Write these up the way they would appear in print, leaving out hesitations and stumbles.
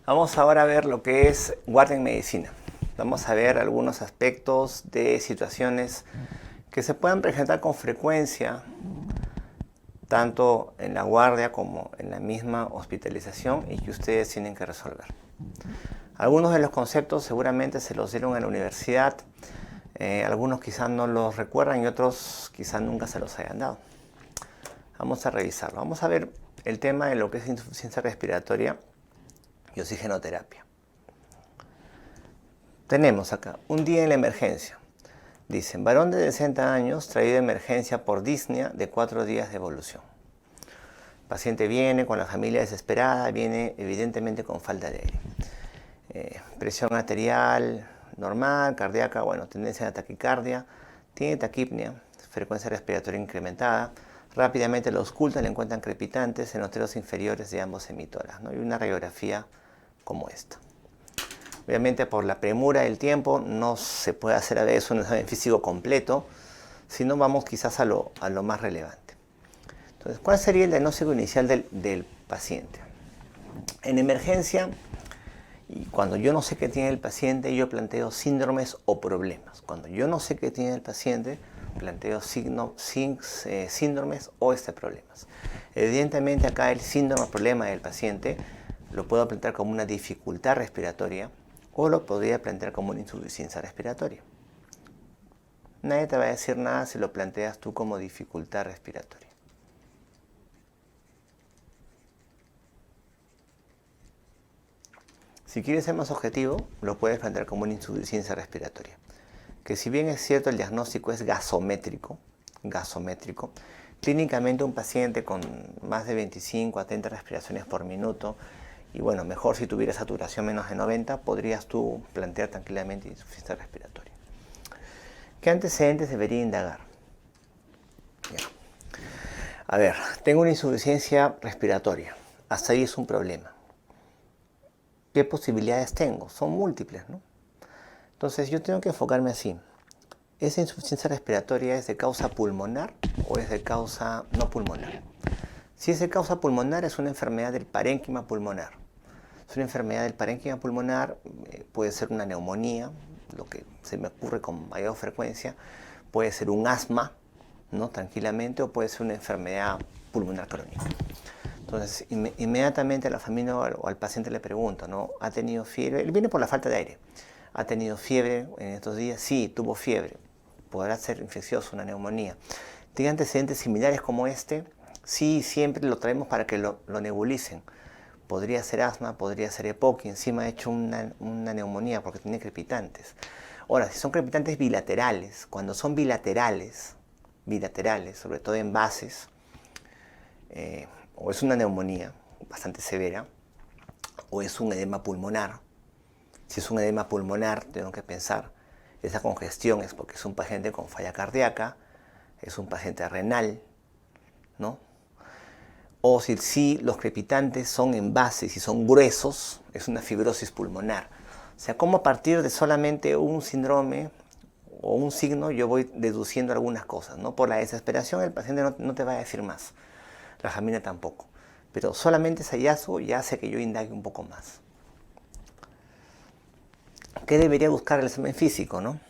Vamos ahora a ver lo que es guardia en medicina. Vamos a ver algunos aspectos de situaciones que se puedan presentar con frecuencia, tanto en la guardia como en la misma hospitalización, y que ustedes tienen que resolver. Algunos de los conceptos seguramente se los dieron en la universidad, algunos quizás no los recuerdan y otros quizás nunca se los hayan dado. Vamos a revisarlo. Vamos a ver el tema de lo que es insuficiencia respiratoria y oxigenoterapia. Tenemos acá un día en la emergencia. Dicen, varón de 60 años traído de emergencia por disnea de 4 días de evolución. El paciente viene con la familia desesperada, viene evidentemente con falta de aire. Presión arterial normal, cardíaca, tendencia a taquicardia, tiene taquipnea, frecuencia respiratoria incrementada. Rápidamente lo auscultan, le encuentran crepitantes en los tercios inferiores de ambos hemitórax, ¿no? Y una radiografía como esta. Obviamente por la premura del tiempo no se puede hacer a veces un examen físico completo, sino vamos quizás a lo más relevante. Entonces, ¿cuál sería el diagnóstico inicial del paciente? En emergencia, y cuando yo no sé qué tiene el paciente, yo planteo síndromes o problemas. Cuando yo no sé qué tiene el paciente, planteo síndromes o problemas. Evidentemente acá el síndrome o problema del paciente lo puedo plantear como una dificultad respiratoria o lo podría plantear como una insuficiencia respiratoria. Nadie te va a decir nada si lo planteas tú como dificultad respiratoria. Si quieres ser más objetivo, lo puedes plantear como una insuficiencia respiratoria. Que si bien es cierto el diagnóstico es gasométrico, clínicamente un paciente con más de 25 a 30 respiraciones por minuto, y mejor si tuviera saturación menos de 90, podrías tú plantear tranquilamente insuficiencia respiratoria. ¿Qué antecedentes debería indagar? A ver, tengo una insuficiencia respiratoria, hasta ahí es un problema. ¿Qué posibilidades tengo? Son múltiples, ¿no? Entonces yo tengo que enfocarme así. ¿Esa insuficiencia respiratoria es de causa pulmonar o es de causa no pulmonar? Si es de causa pulmonar, es una enfermedad del parénquima pulmonar. Es una enfermedad del parénquima pulmonar, puede ser una neumonía, lo que se me ocurre con mayor frecuencia, puede ser un asma, ¿no? Tranquilamente, o puede ser una enfermedad pulmonar crónica. Entonces, inmediatamente a la familia o al paciente le pregunto, ¿no? ¿Ha tenido fiebre? Él viene por la falta de aire. ¿Ha tenido fiebre en estos días? Sí, tuvo fiebre. ¿Podrá ser infeccioso, una neumonía? ¿Tiene antecedentes similares como este? Sí, siempre lo traemos para que lo nebulicen. Podría ser asma, podría ser EPOC, y encima ha hecho una neumonía porque tiene crepitantes. Ahora, si son crepitantes bilaterales, cuando son bilaterales, sobre todo en bases, o es una neumonía bastante severa, o es un edema pulmonar. Si es un edema pulmonar, tengo que pensar, esa congestión es porque es un paciente con falla cardíaca, es un paciente renal, ¿no? O si los crepitantes son en base, si son gruesos, es una fibrosis pulmonar. O sea, como a partir de solamente un síndrome o un signo, yo voy deduciendo algunas cosas, ¿no? Por la desesperación el paciente no te va a decir más, la familia tampoco. Pero solamente ese hallazgo ya hace que yo indague un poco más. ¿Qué debería buscar el examen físico, no?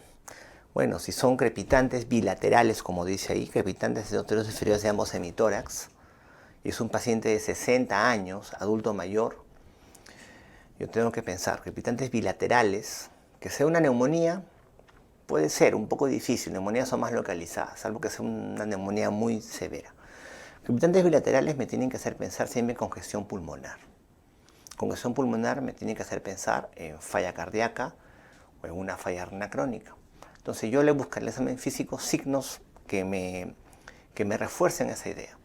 Bueno, si son crepitantes bilaterales, como dice ahí, crepitantes de los tercios inferiores de ambos hemitórax, y es un paciente de 60 años, adulto mayor, yo tengo que pensar, crepitantes bilaterales, que sea una neumonía, puede ser un poco difícil, neumonías son más localizadas, salvo que sea una neumonía muy severa. Crepitantes bilaterales me tienen que hacer pensar siempre en congestión pulmonar. Congestión pulmonar me tiene que hacer pensar en falla cardíaca o en una falla renal crónica. Entonces yo le buscaré el examen físico signos que me refuercen esa idea.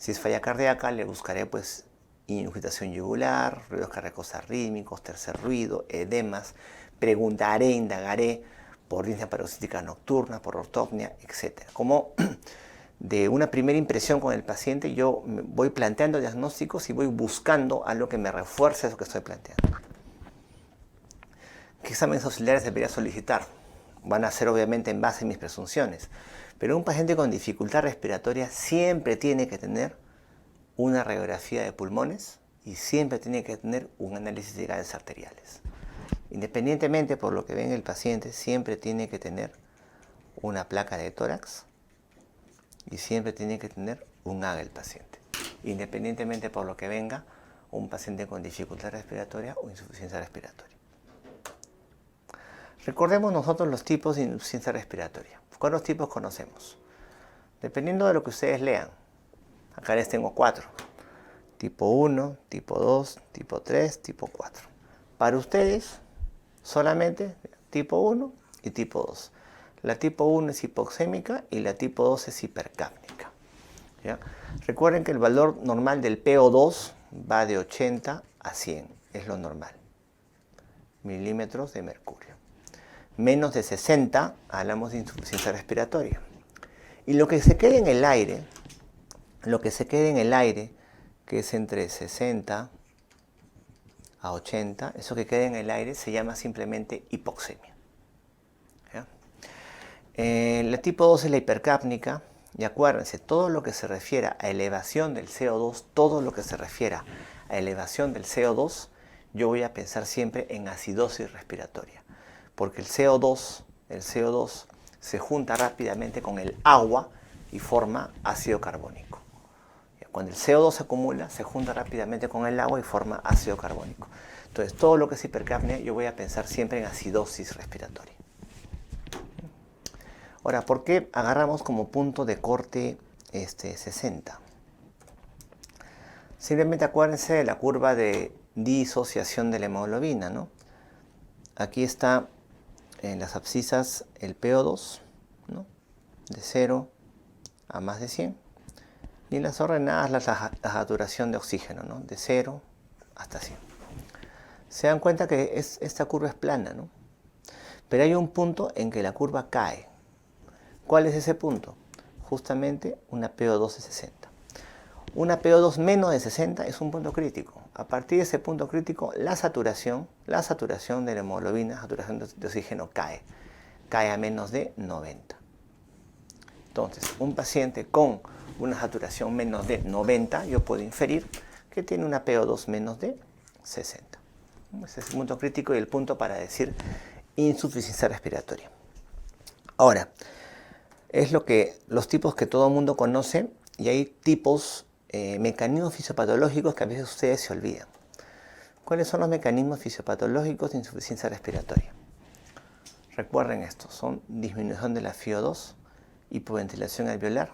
Si es falla cardíaca, le buscaré pues ingurgitación yugular, ruidos cardíacos arrítmicos, tercer ruido, edemas. Preguntaré, indagaré por disnea paroxística nocturna, por ortopnea, etc. Como de una primera impresión con el paciente, yo voy planteando diagnósticos y voy buscando algo que me refuerce eso que estoy planteando. ¿Qué exámenes auxiliares debería solicitar? Van a ser obviamente en base a mis presunciones. Pero un paciente con dificultad respiratoria siempre tiene que tener una radiografía de pulmones y siempre tiene que tener un análisis de gases arteriales. Independientemente por lo que venga el paciente, siempre tiene que tener una placa de tórax y siempre tiene que tener un AGA el paciente. Independientemente por lo que venga, un paciente con dificultad respiratoria o insuficiencia respiratoria. Recordemos nosotros los tipos de insuficiencia respiratoria. ¿Cuántos tipos conocemos? Dependiendo de lo que ustedes lean. Acá les tengo 4. Tipo 1, tipo 2, tipo 3, tipo 4. Para ustedes, solamente tipo 1 y tipo 2. La tipo 1 es hipoxémica y la tipo 2 es hipercápnica. ¿Ya? Recuerden que el valor normal del PO2 va de 80 a 100, es lo normal. Milímetros de mercurio. Menos de 60, hablamos de insuficiencia respiratoria. Y lo que se quede en el aire, que es entre 60 a 80, eso que queda en el aire se llama simplemente hipoxemia. ¿Ya? La tipo 2 es la hipercápnica, y acuérdense, todo lo que se refiera a elevación del CO2, yo voy a pensar siempre en acidosis respiratoria, porque el CO2 se junta rápidamente con el agua y forma ácido carbónico. Cuando el CO2 se acumula, se junta rápidamente con el agua y forma ácido carbónico. Entonces, todo lo que es hipercapnia, yo voy a pensar siempre en acidosis respiratoria. Ahora, ¿por qué agarramos como punto de corte 60? Simplemente acuérdense de la curva de disociación de la hemoglobina, ¿no? Aquí está en las abscisas el PO2, ¿no? De 0 a más de 100. Y en las ordenadas la saturación de oxígeno, ¿no? De 0 hasta 100. Se dan cuenta que esta curva es plana, ¿no? Pero hay un punto en que la curva cae. ¿Cuál es ese punto? Justamente una PO2 de 60. Una PO2 menos de 60 es un punto crítico. A partir de ese punto crítico, la saturación de la hemoglobina, la saturación de oxígeno cae a menos de 90. Entonces, un paciente con una saturación menos de 90, yo puedo inferir que tiene una PO2 menos de 60. Ese es el punto crítico y el punto para decir insuficiencia respiratoria. Ahora, es los tipos que todo el mundo conoce y hay tipos, mecanismos fisiopatológicos que a veces ustedes se olvidan. ¿Cuáles son los mecanismos fisiopatológicos de insuficiencia respiratoria? Recuerden esto, son disminución de la FiO2, hipoventilación alveolar,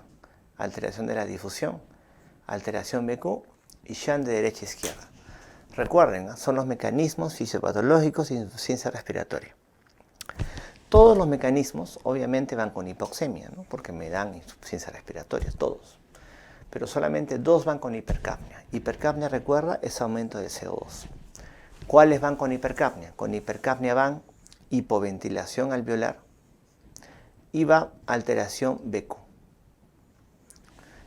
alteración de la difusión, alteración BQ y shunt de derecha a izquierda. Recuerden, son los mecanismos fisiopatológicos de insuficiencia respiratoria. Todos los mecanismos obviamente van con hipoxemia, ¿no? Porque me dan insuficiencia respiratoria, todos. Pero solamente 2 van con hipercapnia. Hipercapnia, recuerda, es aumento de CO2. ¿Cuáles van con hipercapnia? Con hipercapnia van hipoventilación alveolar y va alteración BQ.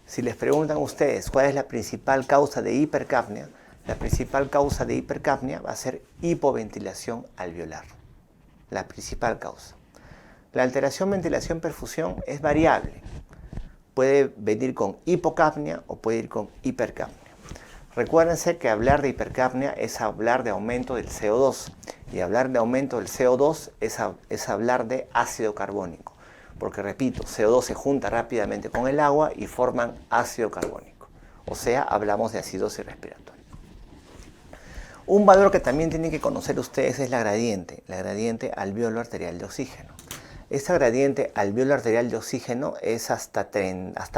Si les preguntan a ustedes cuál es la principal causa de hipercapnia, la principal causa de hipercapnia va a ser hipoventilación alveolar. La principal causa. La alteración ventilación-perfusión es variable. Puede venir con hipocapnia o puede ir con hipercapnia. Recuérdense que hablar de hipercapnia es hablar de aumento del CO2 y hablar de aumento del CO2 es hablar de ácido carbónico. Porque repito, CO2 se junta rápidamente con el agua y forman ácido carbónico. O sea, hablamos de acidosis respiratoria. Un valor que también tienen que conocer ustedes es la gradiente alveolo arterial de oxígeno. Esta gradiente alveolo arterial de oxígeno es hasta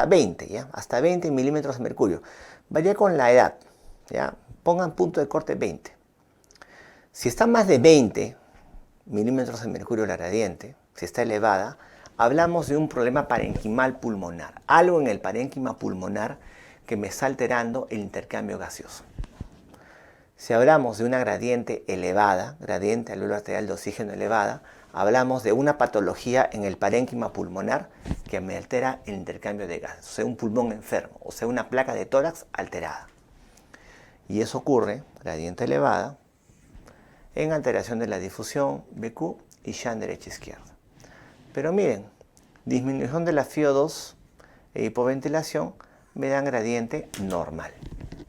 20, ¿ya? Hasta 20 milímetros de mercurio. Varía con la edad, ¿ya? Pongan punto de corte 20. Si está más de 20 milímetros de mercurio la gradiente, si está elevada, hablamos de un problema parenquimal pulmonar. Algo en el parénquima pulmonar que me está alterando el intercambio gaseoso. Si hablamos de una gradiente elevada, gradiente alveolo arterial de oxígeno elevada, hablamos de una patología en el parénquima pulmonar que me altera el intercambio de gases, o sea, un pulmón enfermo, o sea, una placa de tórax alterada. Y eso ocurre, gradiente elevada, en alteración de la difusión, BQ y shunt derecha-izquierda. Pero miren, disminución de la FiO2 e hipoventilación me dan gradiente normal.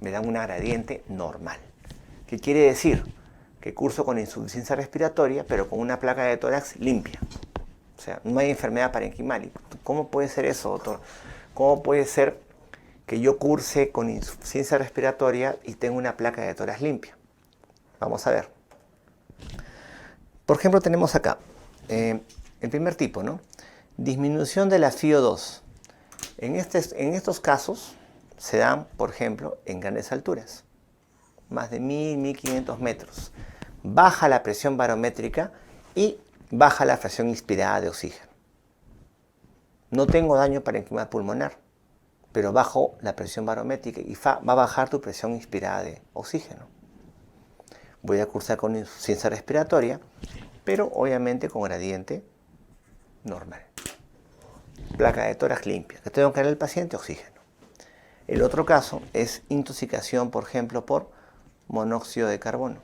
me dan una gradiente normal. ¿Qué quiere decir? Que curso con insuficiencia respiratoria, pero con una placa de tórax limpia. O sea, no hay enfermedad parenquimal. ¿Cómo puede ser eso, doctor? ¿Cómo puede ser que yo curse con insuficiencia respiratoria y tengo una placa de tórax limpia? Vamos a ver. Por ejemplo, tenemos acá el primer tipo, ¿no? Disminución de la FiO2. En estos casos se dan, por ejemplo, en grandes alturas, más de 1000, 1500 metros. Baja la presión barométrica y baja la fracción inspirada de oxígeno. No tengo daño parenquimal pulmonar, pero bajo la presión barométrica y va a bajar tu presión inspirada de oxígeno. Voy a cursar con insuficiencia respiratoria, pero obviamente con gradiente normal. Placa de tórax limpia. ¿Qué tengo que darle al paciente? Oxígeno. El otro caso es intoxicación, por ejemplo, por monóxido de carbono.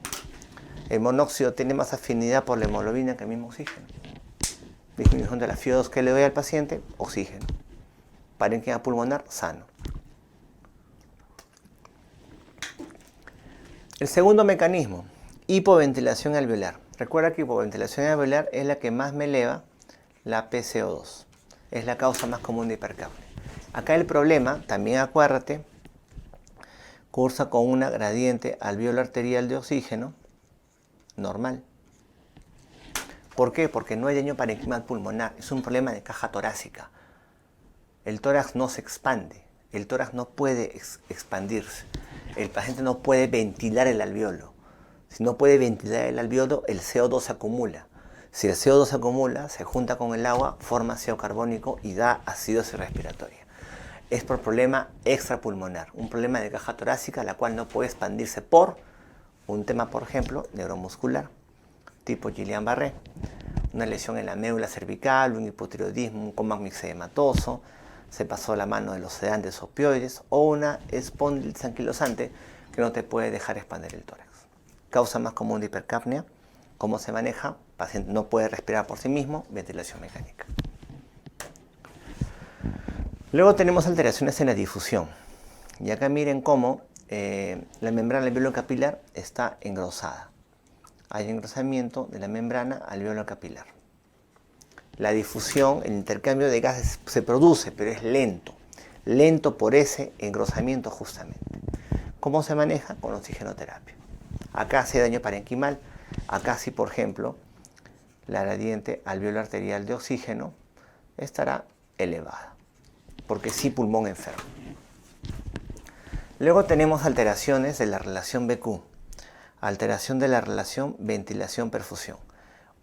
El monóxido tiene más afinidad por la hemoglobina que el mismo oxígeno. Disminución de la FiO2 que le doy al paciente, oxígeno. Parénquima pulmonar, sano. El segundo mecanismo, hipoventilación alveolar. Recuerda que hipoventilación alveolar es la que más me eleva la PCO2. Es la causa más común de hipercapnia. Acá el problema, también acuérdate, cursa con una gradiente alveolo arterial de oxígeno normal. ¿Por qué? Porque no hay daño parenquimal pulmonar. Es un problema de caja torácica. El tórax no se expande. El tórax no puede expandirse. El paciente no puede ventilar el alveolo. Si no puede ventilar el alveolo, el CO2 se acumula. Si el CO2 se acumula, se junta con el agua, forma ácido carbónico y da acidosis respiratoria. Es por problema extrapulmonar, un problema de caja torácica, la cual no puede expandirse por un tema, por ejemplo, neuromuscular, tipo Guillain-Barré, una lesión en la médula cervical, un hipotiroidismo, un coma mixedematoso, se pasó la mano de los sedantes opioides o una espondilitis anquilosante que no te puede dejar expandir el tórax. Causa más común de hipercapnia. ¿Cómo se maneja? El paciente no puede respirar por sí mismo, ventilación mecánica. Luego tenemos alteraciones en la difusión. Y acá miren cómo la membrana alveolo capilar está engrosada. Hay engrosamiento de la membrana alveolo capilar. La difusión, el intercambio de gases se produce, pero es lento. Lento por ese engrosamiento justamente. ¿Cómo se maneja? Con oxigenoterapia. Acá sí hay daño parenquimal. Acá sí, por ejemplo, la gradiente alveolo arterial de oxígeno estará elevada, porque sí pulmón enfermo. Luego tenemos alteraciones de la relación BQ, alteración de la relación ventilación-perfusión.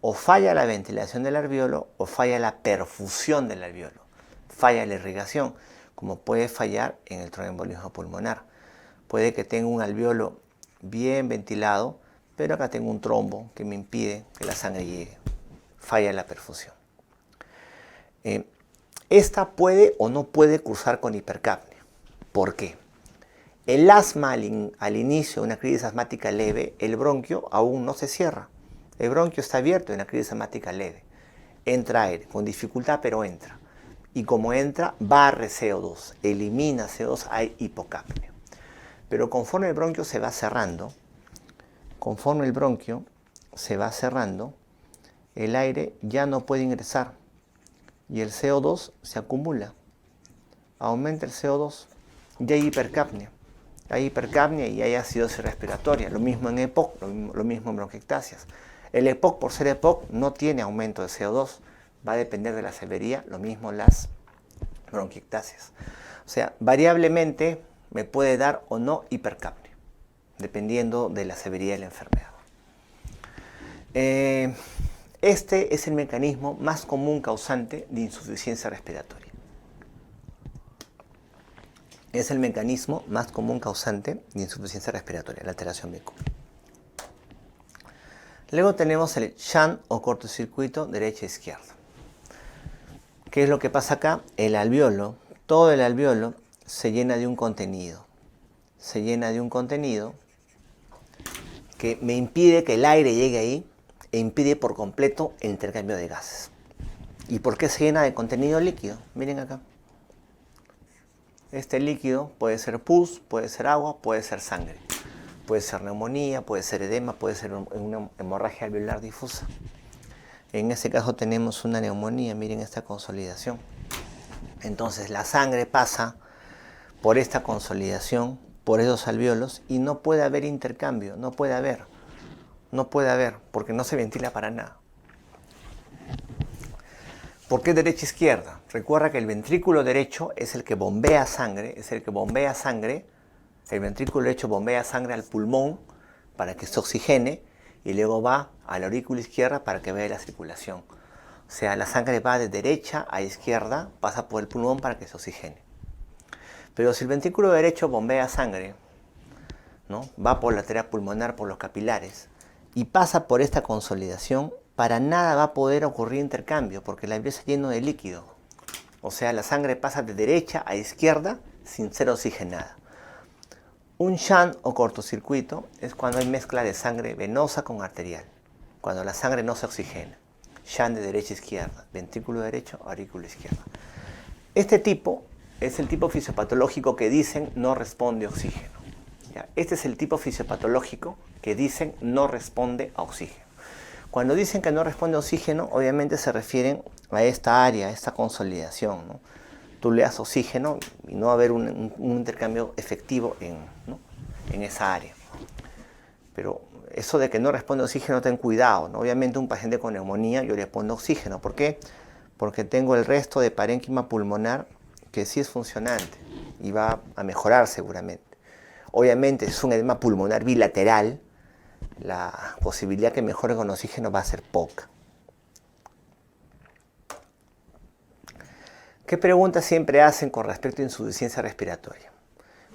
O falla la ventilación del alveolo o falla la perfusión del alveolo. Falla la irrigación, como puede fallar en el tromboembolismo pulmonar. Puede que tenga un alveolo bien ventilado, pero acá tengo un trombo que me impide que la sangre llegue. Falla la perfusión. Esta puede o no puede cursar con hipercapnia. ¿Por qué? El asma al inicio de una crisis asmática leve, el bronquio aún no se cierra. El bronquio está abierto en la crisis asmática leve. Entra aire, con dificultad, pero entra. Y como entra, barre CO2, elimina CO2, hay hipocapnia. Pero conforme el bronquio se va cerrando, el aire ya no puede ingresar y el CO2 se acumula. Aumenta el CO2 y hay hipercapnia. Hay hipercapnia y hay acidosis respiratoria. Lo mismo en EPOC, lo mismo en bronquiectasias. El EPOC, por ser EPOC, no tiene aumento de CO2. Va a depender de la severidad, lo mismo las bronquiectasias. O sea, variablemente me puede dar o no hipercapnia, dependiendo de la severidad de la enfermedad. Este es el mecanismo más común causante de insuficiencia respiratoria. Es el mecanismo más común causante de insuficiencia respiratoria, la alteración BQ. Luego tenemos el shunt o cortocircuito derecha-izquierda. ¿Qué es lo que pasa acá? El alveolo, todo el alveolo se llena de un contenido. Se llena de un contenido que me impide que el aire llegue ahí e impide por completo el intercambio de gases. ¿Y por qué se llena de contenido líquido? Miren acá. Este líquido puede ser pus, puede ser agua, puede ser sangre. Puede ser neumonía, puede ser edema, puede ser una hemorragia alveolar difusa. En este caso tenemos una neumonía, miren esta consolidación. Entonces la sangre pasa por esta consolidación, por esos alvéolos, y no puede haber intercambio, no puede haber, porque no se ventila para nada. ¿Por qué derecha-izquierda? Recuerda que el ventrículo derecho es el que bombea sangre, el ventrículo derecho bombea sangre al pulmón para que se oxigene y luego va a la aurícula izquierda para que vea la circulación. O sea, la sangre va de derecha a izquierda, pasa por el pulmón para que se oxigene. Pero si el ventrículo derecho bombea sangre, ¿no? Va por la arteria pulmonar, por los capilares, y pasa por esta consolidación, para nada va a poder ocurrir intercambio, porque el alveolo está lleno de líquido. O sea, la sangre pasa de derecha a izquierda sin ser oxigenada. Un shunt o cortocircuito es cuando hay mezcla de sangre venosa con arterial, cuando la sangre no se oxigena. Shunt de derecha a izquierda, ventrículo derecho, aurícula izquierda. Este tipo es el tipo fisiopatológico que dicen no responde a oxígeno. ¿Ya? Este es el tipo fisiopatológico que dicen no responde a oxígeno. Cuando dicen que no responde a oxígeno, obviamente se refieren a esta área, a esta consolidación, ¿no? Tú le das oxígeno y no va a haber un intercambio efectivo en esa área. Pero eso de que no responde a oxígeno, ten cuidado, ¿no? Obviamente un paciente con neumonía yo le pongo oxígeno. ¿Por qué? Porque tengo el resto de parénquima pulmonar que sí es funcionante y va a mejorar seguramente. Obviamente es un edema pulmonar bilateral, la posibilidad que mejore con oxígeno va a ser poca. ¿Qué preguntas siempre hacen con respecto a insuficiencia respiratoria?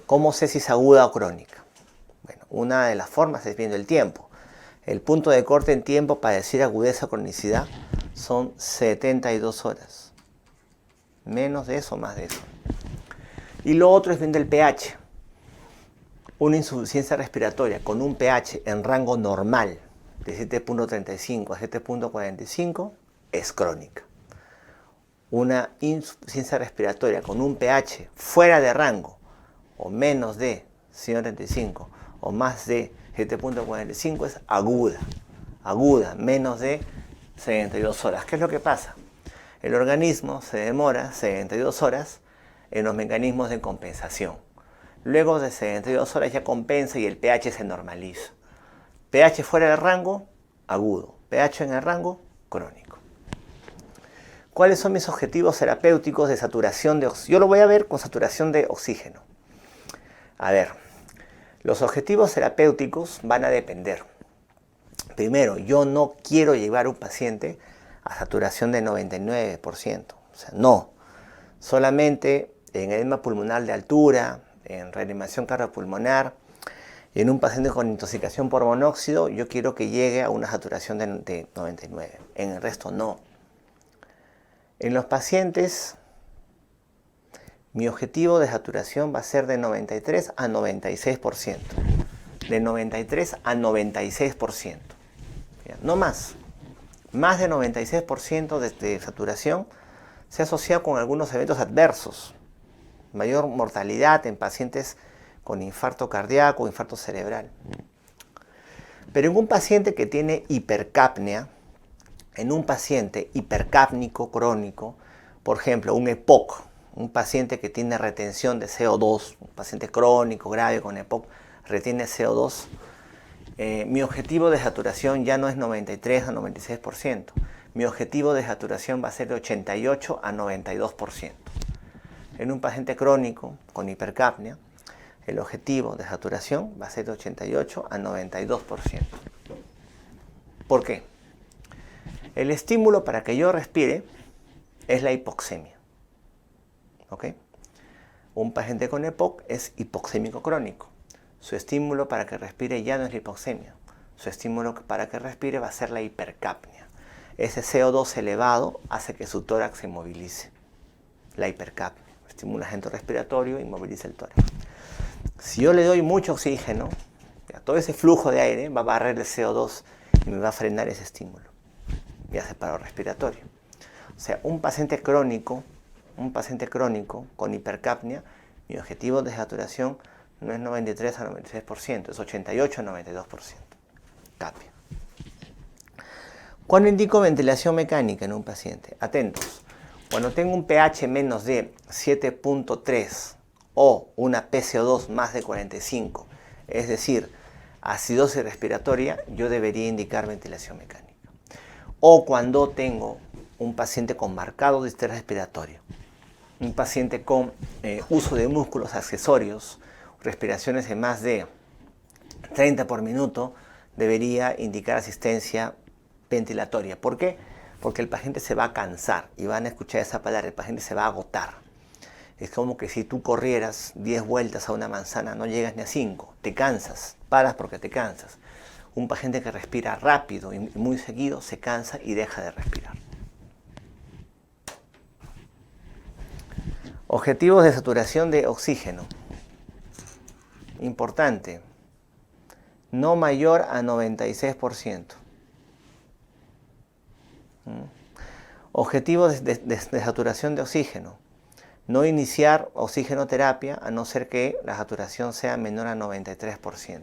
¿Cómo sé si es aguda o crónica? Bueno, una de las formas es viendo el tiempo. El punto de corte en tiempo para decir agudeza o cronicidad son 72 horas. Menos de eso, más de eso. Y lo otro es viendo el pH. Una insuficiencia respiratoria con un pH en rango normal de 7.35 a 7.45 es crónica. Una insuficiencia respiratoria con un pH fuera de rango o menos de 135 o más de 7.45 es aguda, menos de 72 horas. ¿Qué es lo que pasa? El organismo se demora 72 horas en los mecanismos de compensación. Luego de 72 horas ya compensa y el pH se normaliza. pH fuera de rango, agudo. pH en el rango, crónico. ¿Cuáles son mis objetivos terapéuticos de saturación de oxígeno? Yo lo voy a ver con saturación de oxígeno. A ver, los objetivos terapéuticos van a depender. Primero, yo no quiero llevar a un paciente a saturación de 99%. O sea, no. Solamente en edema pulmonar de altura, en reanimación cardiopulmonar, en un paciente con intoxicación por monóxido, yo quiero que llegue a una saturación de 99. En el resto, no. En los pacientes, mi objetivo de saturación va a ser de 93 a 96%. De 93 a 96%. ¿Ya? No más. Más de 96% de saturación se asocia con algunos eventos adversos. Mayor mortalidad en pacientes con infarto cardíaco o infarto cerebral. Pero en un paciente que tiene hipercapnia, en un paciente hipercápnico crónico, por ejemplo, un EPOC, un paciente que tiene retención de CO2, un paciente crónico grave con EPOC, retiene CO2, mi objetivo de saturación ya no es 93 a 96%. Mi objetivo de saturación va a ser de 88 a 92%. En un paciente crónico con hipercapnia, el objetivo de saturación va a ser de 88 a 92%. ¿Por qué? El estímulo para que yo respire es la hipoxemia. ¿Ok? Un paciente con EPOC es hipoxémico crónico. Su estímulo para que respire ya no es la hipoxemia. Su estímulo para que respire va a ser la hipercapnia. Ese CO2 elevado hace que su tórax se movilice. La hipercapnia. Estimula el agente respiratorio y moviliza el tórax. Si yo le doy mucho oxígeno, todo ese flujo de aire va a barrer el CO2 y me va a frenar ese estímulo. Y hace paro respiratorio. O sea, un paciente crónico con hipercapnia, Mi objetivo de saturación no es 93 a 96%, es 88 a 92%. Cambia. ¿Cuándo indico ventilación mecánica en un paciente? Atentos. Cuando tengo un pH menos de 7.3 o una PCO2 más de 45, es decir, acidosis respiratoria, yo debería indicar ventilación mecánica. O cuando tengo un paciente con marcado distrés respiratorio, un paciente con uso de músculos accesorios, respiraciones de más de 30 por minuto, debería indicar asistencia ventilatoria. ¿Por qué? Porque el paciente se va a cansar, y van a escuchar esa palabra, el paciente se va a agotar. Es como que si tú corrieras 10 vueltas a una manzana, no llegas ni a 5, te cansas, paras porque te cansas. Un paciente que respira rápido y muy seguido se cansa y deja de respirar. Objetivos de saturación de oxígeno. Importante, no mayor a 96%. Objetivos de saturación de oxígeno. No iniciar oxigenoterapia a no ser que la saturación sea menor a 93%.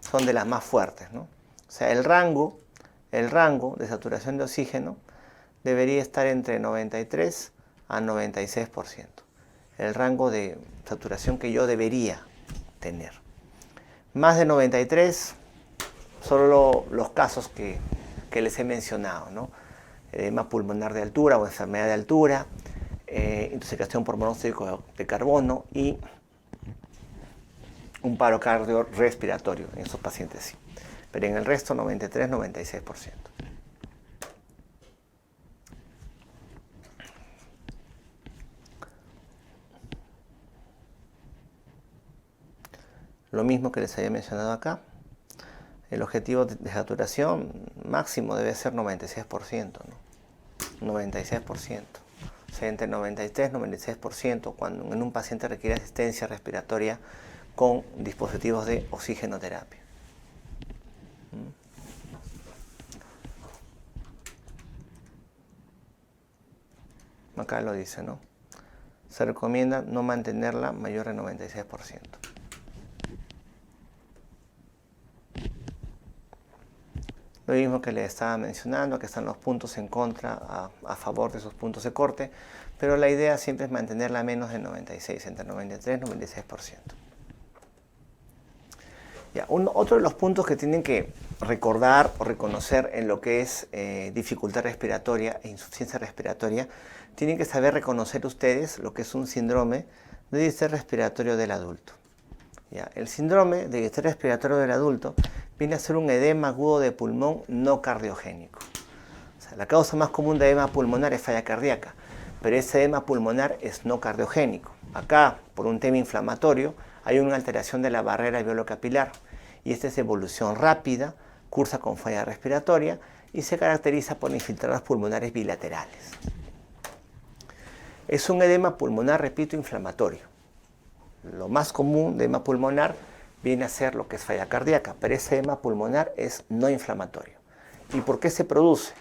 Son de las más fuertes, ¿no? O sea, el rango de saturación de oxígeno debería estar entre 93 a 96%. El rango de saturación que yo debería tener. Más de 93, solo los casos que les he mencionado, ¿no? Edema pulmonar de altura o enfermedad de altura, intoxicación por monóxido de carbono y un paro cardiorrespiratorio. En esos pacientes sí. Pero en el resto 93-96%. Lo mismo que les había mencionado acá. El objetivo de saturación máximo debe ser 96%, ¿no? 96%. O sea, entre 93 y 96% cuando en un paciente requiere asistencia respiratoria con dispositivos de oxigenoterapia. Acá lo dice, ¿no? Se recomienda no mantenerla mayor de 96%. Lo mismo que les estaba mencionando, que están los puntos en contra, a favor de esos puntos de corte, pero la idea siempre es mantenerla a menos de 96, entre 93 y 96%. Ya, otro de los puntos que tienen que recordar o reconocer en lo que es dificultad respiratoria e insuficiencia respiratoria, tienen que saber reconocer ustedes lo que es un síndrome de distrés respiratorio del adulto. Ya, el síndrome de distrés respiratorio del adulto viene a ser un edema agudo de pulmón no cardiogénico. O sea, la causa más común de edema pulmonar es falla cardíaca, pero ese edema pulmonar es no cardiogénico. Acá, por un tema inflamatorio, hay una alteración de la barrera alveolo-capilar y esta es evolución rápida, cursa con falla respiratoria y se caracteriza por infiltrados pulmonares bilaterales. Es un edema pulmonar, repito, inflamatorio. Lo más común de edema pulmonar viene a ser lo que es falla cardíaca, pero ese edema pulmonar es no inflamatorio. ¿Y por qué se produce?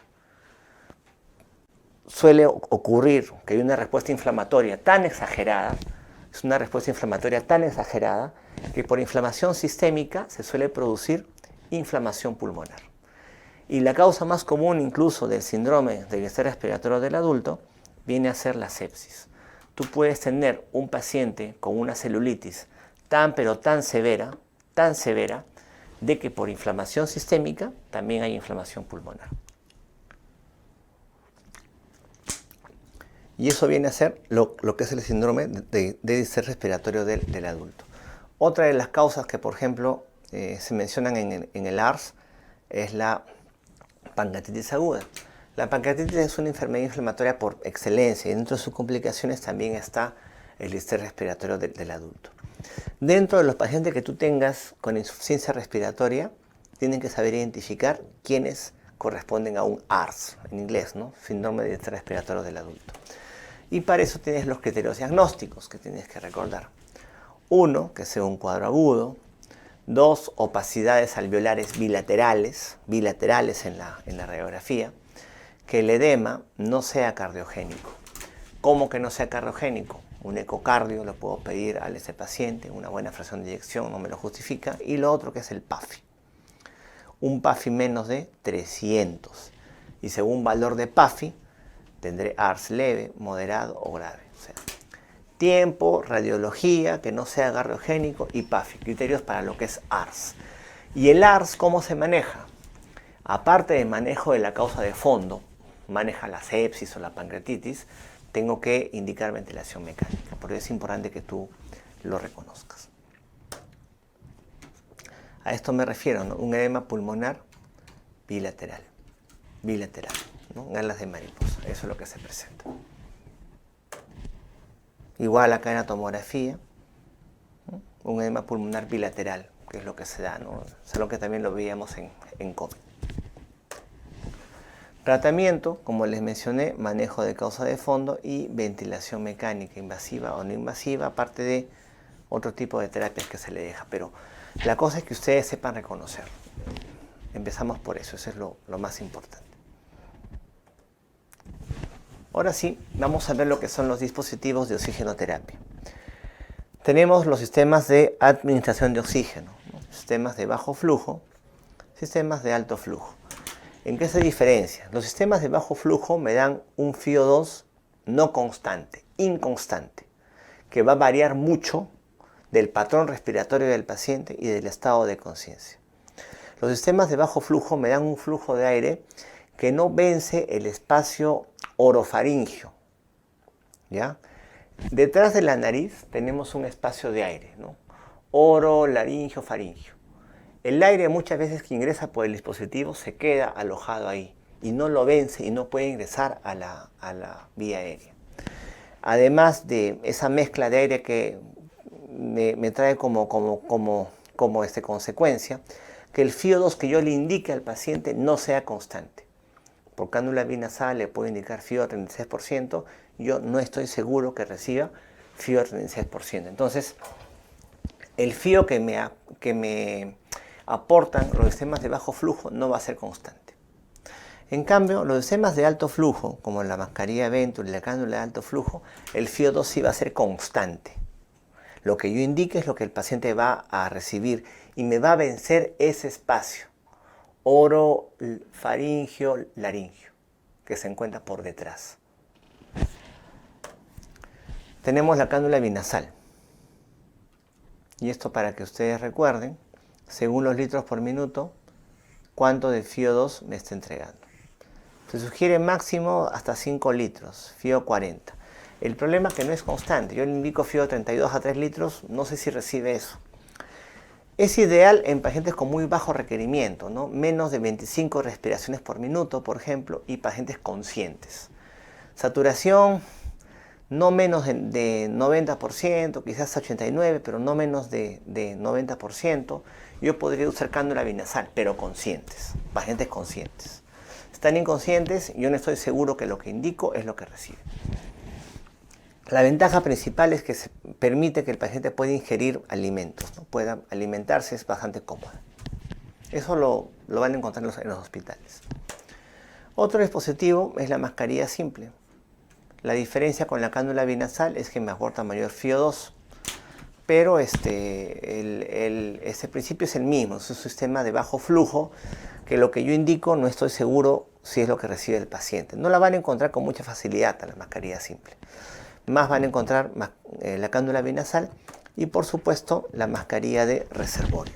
Suele ocurrir que hay una respuesta inflamatoria tan exagerada, es una respuesta inflamatoria tan exagerada, que por inflamación sistémica se suele producir inflamación pulmonar. Y la causa más común incluso del síndrome de distrés respiratorio del adulto viene a ser la sepsis. Tú puedes tener un paciente con una celulitis tan pero tan severa, de que por inflamación sistémica también hay inflamación pulmonar. Y eso viene a ser lo que es el síndrome de distrés respiratorio del adulto. Otra de las causas que, por ejemplo, se mencionan en el ARS es la pancreatitis aguda. La pancreatitis es una enfermedad inflamatoria por excelencia y dentro de sus complicaciones también está el distrés respiratorio del adulto. Dentro de los pacientes que tú tengas con insuficiencia respiratoria, tienen que saber identificar quiénes corresponden a un ARS, en inglés, ¿no? Síndrome de distrés respiratorio del adulto. Y para eso tienes los criterios diagnósticos que tienes que recordar. 1, que sea un cuadro agudo. 2, opacidades alveolares bilaterales en la radiografía. Que el edema no sea cardiogénico. ¿Cómo que no sea cardiogénico? un ecocardio lo puedo pedir a ese paciente, una buena fracción de eyección no me lo justifica, y lo otro que es el PAFI. Un PAFI menos de 300. Y según valor de PAFI, tendré ARS leve, moderado o grave. O sea, tiempo, radiología, que no sea garriogénico y PAFI, criterios para lo que es ARS. ¿Y el ARS cómo se maneja? Aparte del manejo de la causa de fondo, maneja la sepsis o la pancreatitis, tengo que indicar ventilación mecánica. Por eso es importante que tú lo reconozcas. A esto me refiero, ¿no? Un edema pulmonar bilateral, ¿no? Galas de mariposa, eso es lo que se presenta. Igual acá en la tomografía, ¿no? Un edema pulmonar bilateral, que es lo que se da, ¿no? Es algo que también lo veíamos en COVID. Tratamiento, como les mencioné, manejo de causa de fondo y ventilación mecánica invasiva o no invasiva, aparte de otro tipo de terapias que se le deja. Pero la cosa es que ustedes sepan reconocer. Empezamos por eso es lo más importante. Ahora sí, vamos a ver lo que son los dispositivos de oxigenoterapia. Tenemos los sistemas de administración de oxígeno, ¿no? Sistemas de bajo flujo, sistemas de alto flujo. ¿En qué se diferencia? Los sistemas de bajo flujo me dan un FiO2 no constante, inconstante, que va a variar mucho del patrón respiratorio del paciente y del estado de conciencia. Los sistemas de bajo flujo me dan un flujo de aire que no vence el espacio orofaringio, ¿ya? Detrás de la nariz tenemos un espacio de aire, ¿no? Oro, laringio, faringio. El aire muchas veces que ingresa por el dispositivo se queda alojado ahí y no lo vence y no puede ingresar a la vía aérea. Además de esa mezcla de aire que me trae como consecuencia que el FiO2 que yo le indique al paciente no sea constante. Por cánula binasal le puedo indicar FiO 36%, yo no estoy seguro que reciba FiO 36%. Entonces, el FiO que me aportan los sistemas de bajo flujo no va a ser constante. En cambio, los sistemas de alto flujo, como la mascarilla Venturi y la cánula de alto flujo, el FiO2 sí va a ser constante. Lo que yo indique es lo que el paciente va a recibir y me va a vencer ese espacio, oro, faringio, laringio, que se encuentra por detrás. Tenemos la cánula binasal. Y esto para que ustedes recuerden, según los litros por minuto, cuánto de FiO2 me está entregando. Se sugiere máximo hasta 5 litros, FiO 40. El problema es que no es constante. Yo le indico FiO 32 a 3 litros, no sé si recibe eso. Es ideal en pacientes con muy bajo requerimiento, ¿no? Menos de 25 respiraciones por minuto, por ejemplo, y pacientes conscientes. Saturación, no menos de 90%, quizás 89%, pero no menos de 90%. Yo podría usar cánula binasal, pero conscientes, pacientes conscientes. Están inconscientes, yo no estoy seguro que lo que indico es lo que recibe. La ventaja principal es que se permite que el paciente pueda ingerir alimentos, ¿no? Pueda alimentarse, es bastante cómodo. Eso lo van a encontrar en los hospitales. Otro dispositivo es la mascarilla simple. La diferencia con la cánula binasal es que me aporta mayor FiO2, pero este principio es el mismo, es un sistema de bajo flujo que lo que yo indico no estoy seguro si es lo que recibe el paciente. No la van a encontrar con mucha facilidad a la mascarilla simple. Más van a encontrar la cánula binasal y por supuesto la mascarilla de reservorio.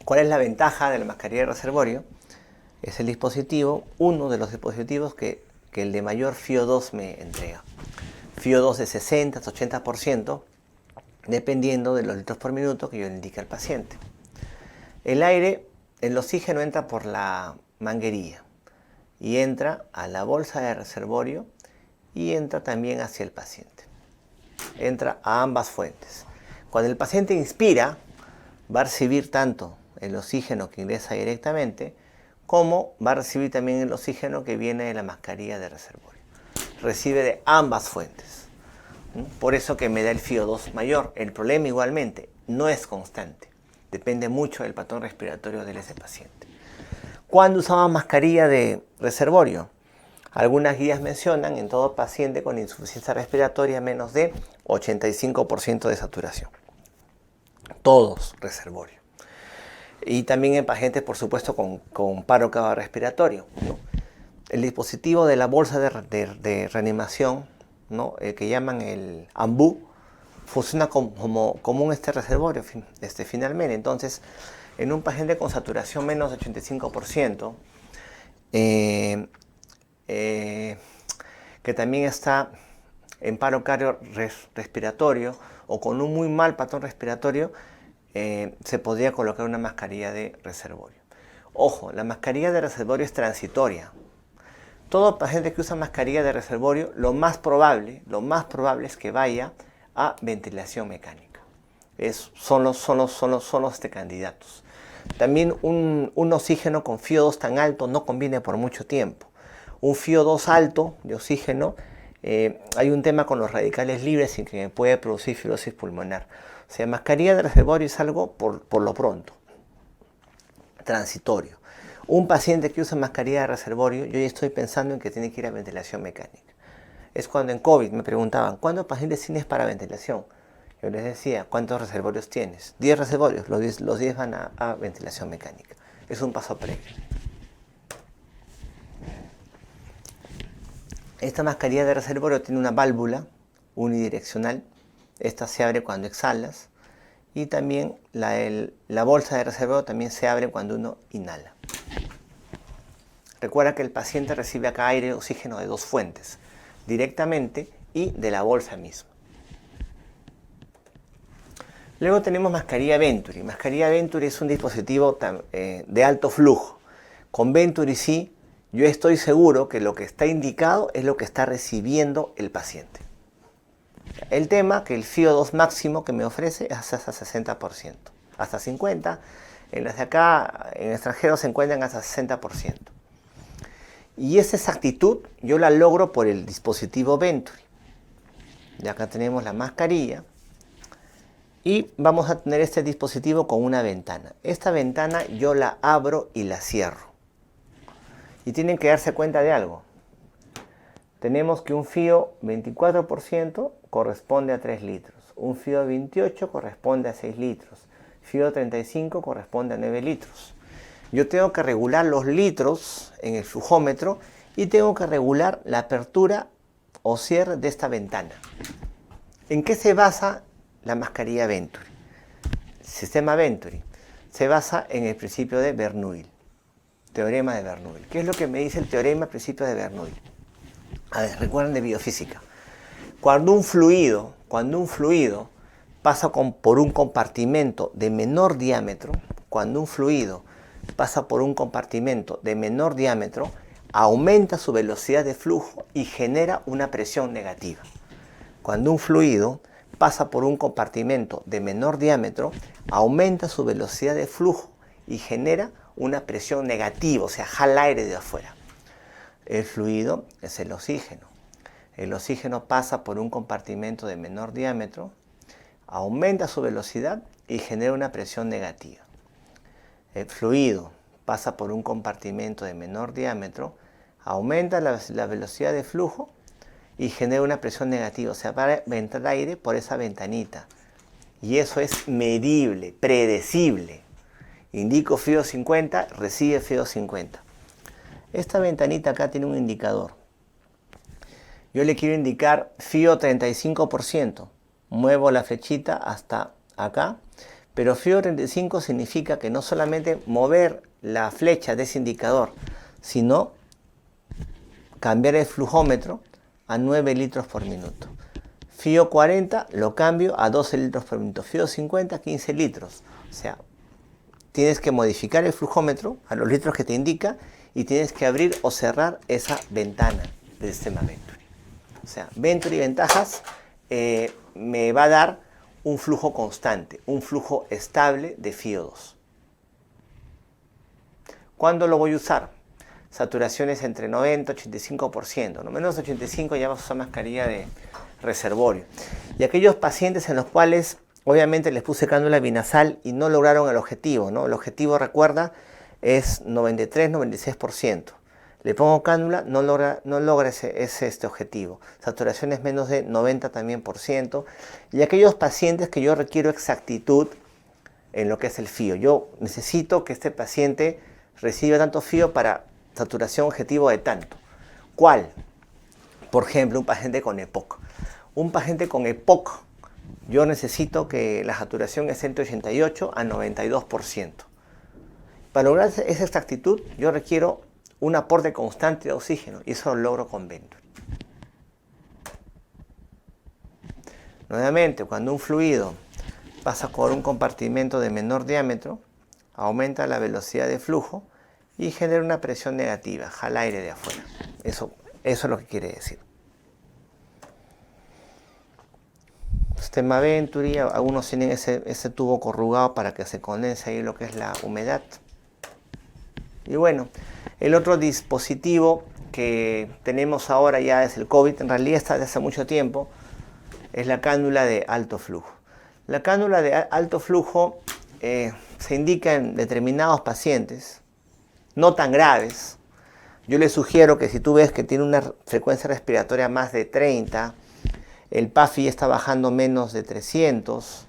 ¿Cuál es la ventaja de la mascarilla de reservorio? Es el dispositivo, uno de los dispositivos que el de mayor FiO2 me entrega. FiO2 de 60 hasta 80%, dependiendo de los litros por minuto que yo le indique al paciente. El oxígeno entra por la manguerilla y entra a la bolsa de reservorio y entra también hacia el paciente. Entra a ambas fuentes. Cuando el paciente inspira, va a recibir tanto el oxígeno que ingresa directamente como va a recibir también el oxígeno que viene de la mascarilla de reservorio. Recibe de ambas fuentes. Por eso que me da el FiO2 mayor. El problema igualmente no es constante. Depende mucho del patrón respiratorio de ese paciente. ¿Cuándo usamos mascarilla de reservorio? Algunas guías mencionan en todo paciente con insuficiencia respiratoria menos de 85% de saturación. Todos reservorio. Y también en pacientes, por supuesto, con paro cardiorrespiratorio, ¿no? El dispositivo de la bolsa de reanimación, ¿no? Que llaman el AMBU, funciona como un reservorio finalmente. Entonces, en un paciente con saturación menos de 85%, que también está en paro cardiorrespiratorio o con un muy mal patrón respiratorio, se podría colocar una mascarilla de reservorio. Ojo, la mascarilla de reservorio es transitoria. Todo paciente que usa mascarilla de reservorio, lo más probable es que vaya a ventilación mecánica. Son los candidatos. También un oxígeno con FiO2 tan alto no conviene por mucho tiempo. Un FiO2 alto de oxígeno, hay un tema con los radicales libres y que puede producir fibrosis pulmonar. O sea, mascarilla de reservorio es algo por lo pronto, transitorio. Un paciente que usa mascarilla de reservorio, yo ya estoy pensando en que tiene que ir a ventilación mecánica. Es cuando en COVID me preguntaban, ¿cuántos pacientes tienes para ventilación? Yo les decía, ¿cuántos reservorios tienes? 10 reservorios, los 10 van a ventilación mecánica. Es un paso previo. Esta mascarilla de reservorio tiene una válvula unidireccional. Esta se abre cuando exhalas. Y también la bolsa de reservorio también se abre cuando uno inhala. Recuerda que el paciente recibe acá aire y oxígeno de dos fuentes, directamente y de la bolsa misma. Luego tenemos mascarilla Venturi. Mascarilla Venturi es un dispositivo de alto flujo. Con Venturi sí, yo estoy seguro que lo que está indicado es lo que está recibiendo el paciente. El tema que el FiO2 máximo que me ofrece es hasta 60%, hasta 50%. En las de acá, en extranjeros, se encuentran hasta 60%. Y esa exactitud yo la logro por el dispositivo Venturi. Y acá tenemos la mascarilla. Y vamos a tener este dispositivo con una ventana. Esta ventana yo la abro y la cierro. Y tienen que darse cuenta de algo. Tenemos que un FiO 24% corresponde a 3 litros. Un FiO 28 corresponde a 6 litros. FiO 35 corresponde a 9 litros. Yo tengo que regular los litros en el flujómetro y tengo que regular la apertura o cierre de esta ventana. ¿En qué se basa la mascarilla Venturi? El sistema Venturi se basa en el principio de Bernoulli, teorema de Bernoulli. ¿Qué es lo que me dice el teorema principio de Bernoulli? A ver, recuerden de biofísica. Cuando un fluido pasa por un compartimento de menor diámetro, aumenta su velocidad de flujo y genera una presión negativa. Cuando un fluido pasa por un compartimento de menor diámetro, aumenta su velocidad de flujo y genera una presión negativa, o sea, jala aire de afuera. El fluido es el oxígeno. El oxígeno pasa por un compartimento de menor diámetro, aumenta su velocidad y genera una presión negativa. El fluido pasa por un compartimento de menor diámetro, aumenta la velocidad de flujo y genera una presión negativa, o sea, va a entrar aire por esa ventanita. Y eso es medible, predecible. Indico FiO 50, recibe FiO 50. Esta ventanita acá tiene un indicador. Yo le quiero indicar FiO 35%. Muevo la flechita hasta acá, pero FiO 35 significa que no solamente mover la flecha de ese indicador, sino cambiar el flujómetro a 9 litros por minuto. FiO 40 lo cambio a 12 litros por minuto. FiO 50, 15 litros. O sea, tienes que modificar el flujómetro a los litros que te indica y tienes que abrir o cerrar esa ventana del sistema Venturi. O sea, Venturi ventajas me va a dar un flujo constante, un flujo estable de FiO2. ¿Cuándo lo voy a usar? Saturaciones entre 90 y 85%. No menos de 85 ya vas a usar mascarilla de reservorio. Y aquellos pacientes en los cuales obviamente les puse cánula binasal y no lograron el objetivo, ¿no? El objetivo, recuerda, es 93-96%. Le pongo cánula, no logra ese objetivo. Saturaciones menos de 90 también por ciento. Y aquellos pacientes que yo requiero exactitud en lo que es el fío. Yo necesito que este paciente reciba tanto fío para saturación objetivo de tanto. ¿Cuál? Por ejemplo, un paciente con EPOC. Un paciente con EPOC, yo necesito que la saturación esté entre 88 a 92%. Para lograr esa exactitud, yo requiero un aporte constante de oxígeno y eso lo logro con Venturi. Nuevamente, cuando un fluido pasa por un compartimento de menor diámetro, aumenta la velocidad de flujo y genera una presión negativa, jala aire de afuera. Eso es lo que quiere decir. Sistema Venturi, algunos tienen ese tubo corrugado para que se condense ahí lo que es la humedad. Y bueno, el otro dispositivo que tenemos ahora ya es el COVID, en realidad está desde hace mucho tiempo, es la cánula de alto flujo. La cánula de alto flujo se indica en determinados pacientes, no tan graves. Yo les sugiero que si tú ves que tiene una frecuencia respiratoria más de 30, el PAFI está bajando menos de 300,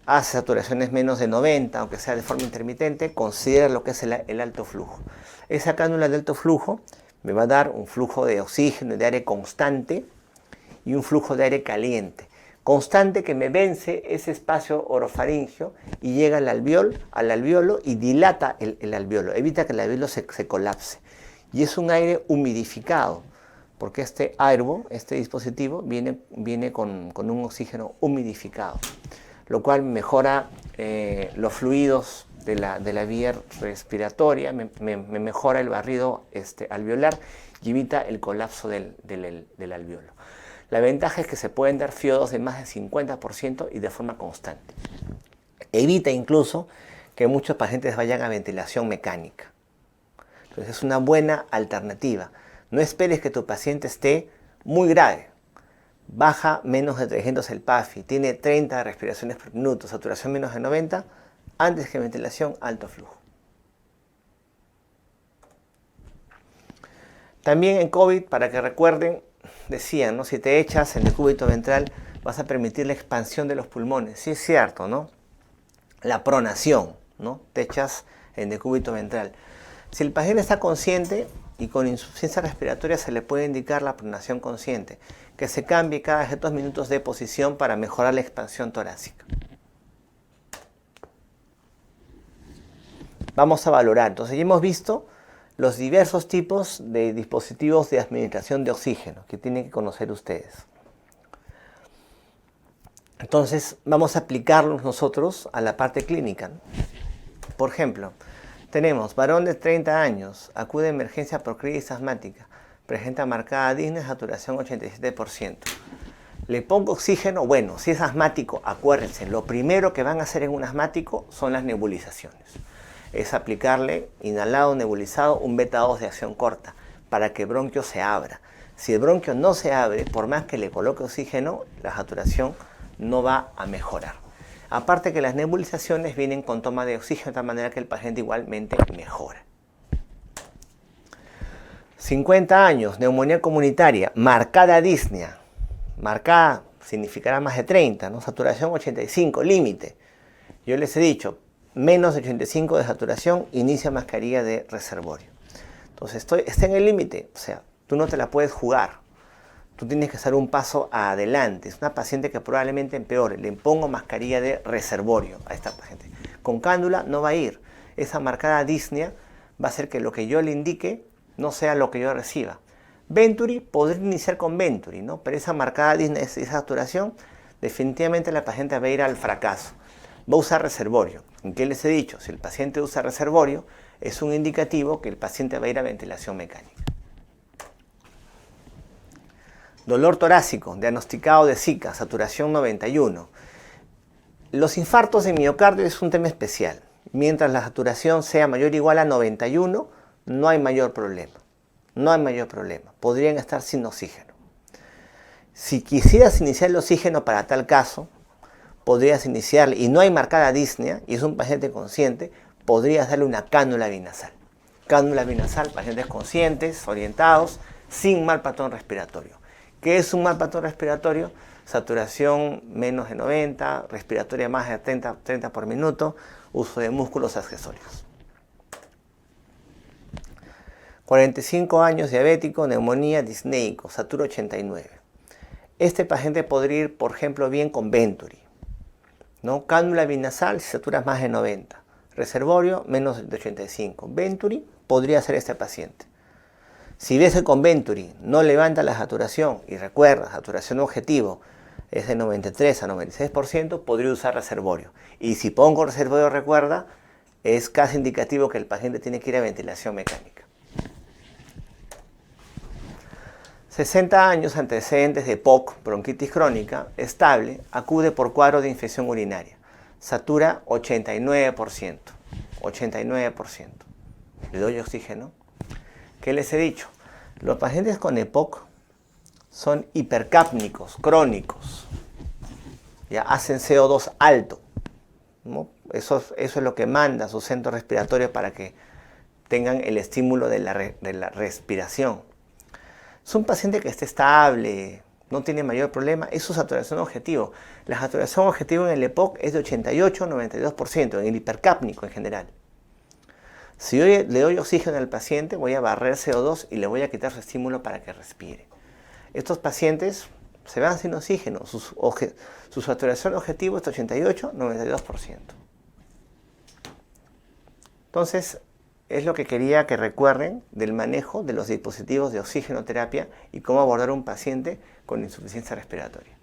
hace saturaciones menos de 90, aunque sea de forma intermitente, considera lo que es el alto flujo. Esa cánula de alto flujo me va a dar un flujo de oxígeno y de aire constante y un flujo de aire caliente. Constante que me vence ese espacio orofaringeo y llega al alveolo y dilata el alveolo, evita que el alveolo se colapse. Y es un aire humidificado, porque este airbo, este dispositivo, viene con un oxígeno humidificado, lo cual mejora los fluidos de la vía respiratoria, me mejora el barrido alveolar y evita el colapso del alveolo. La ventaja es que se pueden dar FiO2 de más del 50% y de forma constante. Evita incluso que muchos pacientes vayan a ventilación mecánica. Entonces es una buena alternativa. No esperes que tu paciente esté muy grave. Baja menos de 300 el PAFI, tiene 30 respiraciones por minuto, saturación menos de 90, antes que ventilación, alto flujo. También en COVID, para que recuerden, decían, ¿no? Si te echas en decúbito ventral, vas a permitir la expansión de los pulmones. Sí es cierto, ¿no? La pronación, ¿no? Te echas en decúbito ventral. Si el paciente está consciente y con insuficiencia respiratoria, se le puede indicar la pronación consciente, que se cambie cada ciertos minutos de posición para mejorar la expansión torácica. Vamos a valorar. Entonces ya hemos visto los diversos tipos de dispositivos de administración de oxígeno que tienen que conocer ustedes. Entonces vamos a aplicarlos nosotros a la parte clínica. Por ejemplo, tenemos varón de 30 años, acude a emergencia por crisis asmática, presenta marcada disnea, saturación 87%. Le pongo oxígeno, bueno, si es asmático, acuérdense, lo primero que van a hacer en un asmático son las nebulizaciones. Es aplicarle inhalado, nebulizado, un beta-2 de acción corta para que el bronquio se abra. Si el bronquio no se abre, por más que le coloque oxígeno, la saturación no va a mejorar. Aparte que las nebulizaciones vienen con toma de oxígeno de tal manera que el paciente igualmente mejora. 50 años, neumonía comunitaria, marcada disnea. Marcada significará más de 30, ¿no? Saturación 85, límite. Yo les he dicho, menos de 85 de saturación, inicia mascarilla de reservorio. Entonces, está en el límite, o sea, tú no te la puedes jugar. Tú tienes que hacer un paso adelante. Es una paciente que probablemente empeore. Le pongo mascarilla de reservorio a esta paciente. Con cánula no va a ir. Esa marcada disnea va a hacer que lo que yo le indique no sea lo que yo reciba. Venturi, podría iniciar con Venturi, ¿no? Pero esa marcada disnea, esa saturación, definitivamente la paciente va a ir al fracaso. Va a usar reservorio. ¿En qué les he dicho? Si el paciente usa reservorio, es un indicativo que el paciente va a ir a ventilación mecánica. Dolor torácico, diagnosticado de Zika, saturación 91. Los infartos de miocardio es un tema especial. Mientras la saturación sea mayor o igual a 91, no hay mayor problema. No hay mayor problema. Podrían estar sin oxígeno. Si quisieras iniciar el oxígeno para tal caso, podrías iniciarle, y no hay marcada disnea, y es un paciente consciente, podrías darle una cánula binasal. Cánula binasal, pacientes conscientes, orientados, sin mal patrón respiratorio. ¿Qué es un mal patrón respiratorio? Saturación menos de 90, respiratoria más de 30 por minuto, uso de músculos accesorios. 45 años, diabético, neumonía, disneico, satura 89. Este paciente podría ir, por ejemplo, bien con Venturi, ¿no? Cánula binasal, si saturas más de 90. Reservorio, menos de 85. Venturi podría ser este paciente. Si ves que con Venturi no levanta la saturación, y recuerda, saturación objetivo es de 93 a 96%, podría usar reservorio. Y si pongo reservorio, recuerda, es casi indicativo que el paciente tiene que ir a ventilación mecánica. 60 años, antecedentes de POC, bronquitis crónica, estable, acude por cuadro de infección urinaria. Satura 89%. 89%. Le doy oxígeno. ¿Qué les he dicho? Los pacientes con EPOC son hipercápnicos, crónicos. Ya hacen CO2 alto, ¿no? Eso es lo que manda su centro respiratorio para que tengan el estímulo de la respiración. Es un paciente que esté estable, no tiene mayor problema, es su saturación objetivo. La saturación objetivo en el EPOC es de 88-92%, en el hipercápnico en general. Si yo le doy oxígeno al paciente, voy a barrer CO2 y le voy a quitar su estímulo para que respire. Estos pacientes se van sin oxígeno, su saturación objetivo es de 88-92%. Entonces, es lo que quería que recuerden del manejo de los dispositivos de oxigenoterapia y cómo abordar a un paciente con insuficiencia respiratoria.